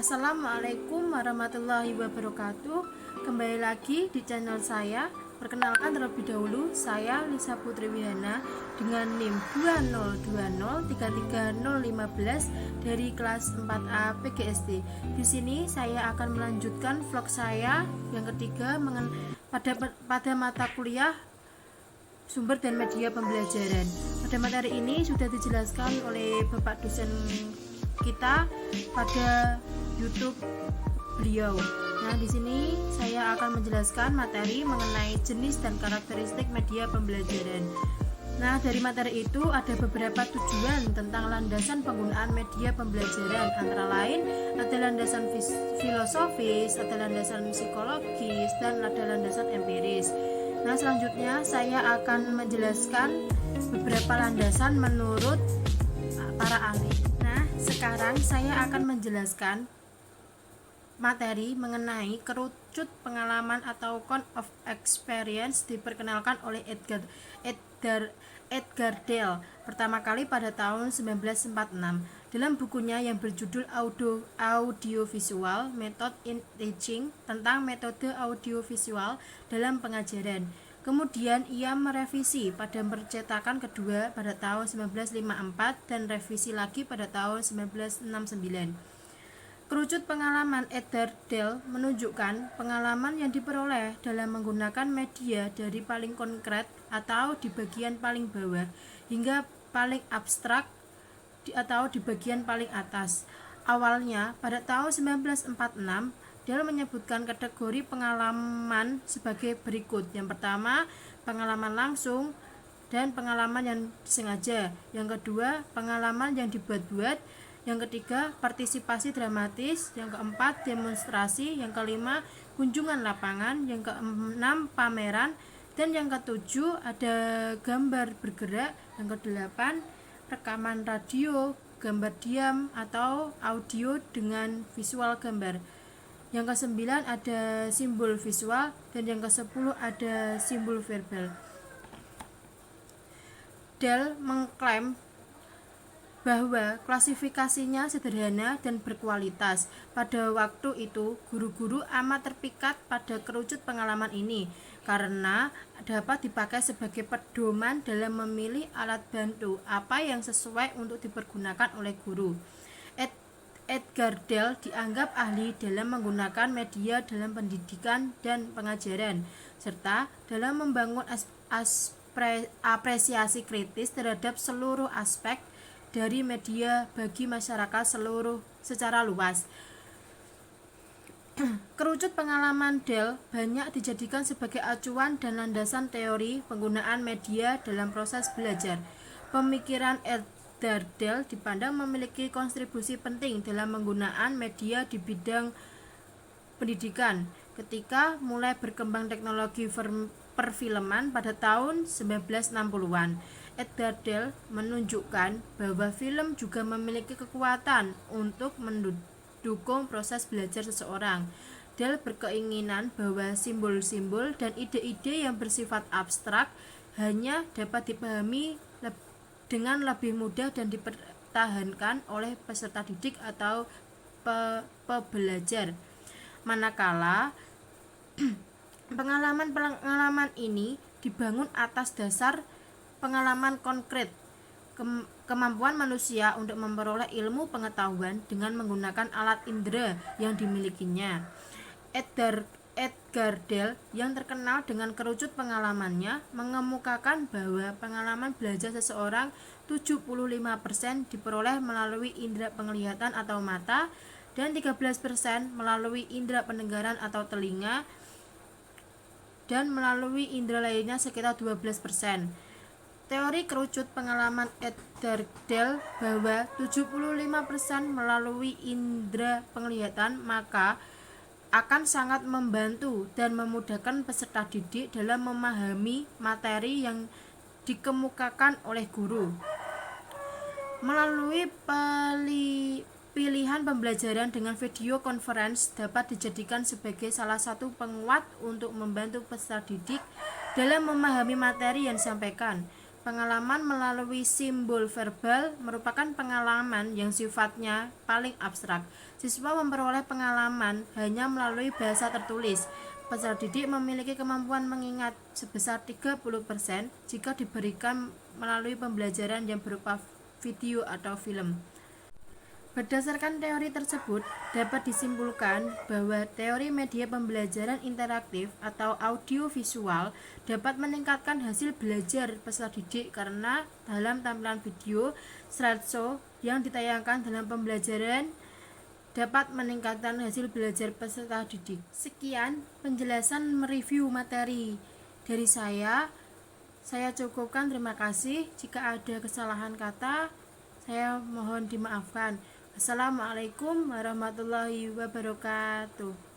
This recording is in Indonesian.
Assalamualaikum warahmatullahi wabarakatuh. Kembali lagi di channel saya. Perkenalkan terlebih dahulu, saya Lisa Putri Wihana dengan NIM 202033015 dari kelas 4A PGSD. Di sini saya akan melanjutkan vlog saya yang ketiga pada mata kuliah sumber dan media pembelajaran. Pada materi ini sudah dijelaskan oleh Bapak dosen kita pada YouTube beliau. Nah, di sini saya akan menjelaskan materi mengenai jenis dan karakteristik media pembelajaran. Nah, dari materi itu ada beberapa tujuan tentang landasan penggunaan media pembelajaran, antara lain ada landasan filosofis, ada landasan psikologis, dan ada landasan empiris. Nah, selanjutnya saya akan menjelaskan beberapa landasan menurut para ahli. Nah, sekarang saya akan menjelaskan materi mengenai kerucut pengalaman atau count of experience diperkenalkan oleh Edgar Dale pertama kali pada tahun 1946 dalam bukunya yang berjudul Audiovisual Method in Teaching tentang metode audiovisual dalam pengajaran. Kemudian ia merevisi pada percetakan kedua pada tahun 1954 dan revisi lagi pada tahun 1969. Kerucut pengalaman Edgar Dale menunjukkan pengalaman yang diperoleh dalam menggunakan media dari paling konkret atau di bagian paling bawah hingga paling abstrak atau di bagian paling atas. Awalnya pada tahun 1946, Dale menyebutkan kategori pengalaman sebagai berikut. Yang pertama, pengalaman langsung dan pengalaman yang disengaja. Yang kedua, pengalaman yang dibuat-buat. Yang ketiga, partisipasi dramatis. Yang keempat, demonstrasi. Yang kelima, kunjungan lapangan. Yang keenam, pameran. Dan yang ketujuh, ada gambar bergerak. Yang kedelapan, rekaman radio, gambar diam atau audio dengan visual gambar. Yang kesembilan, ada simbol visual. Dan yang kesepuluh, ada simbol verbal. Dale mengklaim bahwa klasifikasinya sederhana dan berkualitas. Pada waktu itu, guru-guru amat terpikat pada kerucut pengalaman ini karena dapat dipakai sebagai pedoman dalam memilih alat bantu apa yang sesuai untuk dipergunakan oleh guru. Edgar Dale dianggap ahli dalam menggunakan media dalam pendidikan dan pengajaran, serta dalam membangun apresiasi kritis terhadap seluruh aspek dari media bagi masyarakat secara luas. Kerucut pengalaman Dale banyak dijadikan sebagai acuan dan landasan teori penggunaan media dalam proses belajar. Pemikiran Edgar Dale dipandang memiliki kontribusi penting dalam penggunaan media di bidang pendidikan ketika mulai berkembang teknologi perfilman pada tahun 1960-an. Edgar Dale menunjukkan bahwa film juga memiliki kekuatan untuk mendukung proses belajar seseorang. Dale berkeinginan bahwa simbol-simbol dan ide-ide yang bersifat abstrak hanya dapat dipahami dengan lebih mudah dan dipertahankan oleh peserta didik atau pembelajar. Manakala pengalaman ini dibangun atas dasar pengalaman konkret, kemampuan manusia untuk memperoleh ilmu pengetahuan dengan menggunakan alat indera yang dimilikinya. Edgar Dale yang terkenal dengan kerucut pengalamannya mengemukakan bahwa pengalaman belajar seseorang 75% diperoleh melalui indera penglihatan atau mata dan 13% melalui indera pendengaran atau telinga dan melalui indera lainnya sekitar 12%. Teori kerucut pengalaman Edgar Dale bahwa 75% melalui indera penglihatan maka akan sangat membantu dan memudahkan peserta didik dalam memahami materi yang dikemukakan oleh guru. Melalui pilihan pembelajaran dengan video conference dapat dijadikan sebagai salah satu penguat untuk membantu peserta didik dalam memahami materi yang disampaikan. Pengalaman melalui simbol verbal merupakan pengalaman yang sifatnya paling abstrak. Siswa memperoleh pengalaman hanya melalui bahasa tertulis. Peserta didik memiliki kemampuan mengingat sebesar 30% jika diberikan melalui pembelajaran yang berupa video atau film. Berdasarkan teori tersebut, dapat disimpulkan bahwa teori media pembelajaran interaktif atau audiovisual dapat meningkatkan hasil belajar peserta didik karena dalam tampilan video, slideshow yang ditayangkan dalam pembelajaran dapat meningkatkan hasil belajar peserta didik. Sekian penjelasan mereview materi dari saya cukupkan. Terima kasih. Jika ada kesalahan kata, saya mohon dimaafkan. Assalamualaikum warahmatullahi wabarakatuh.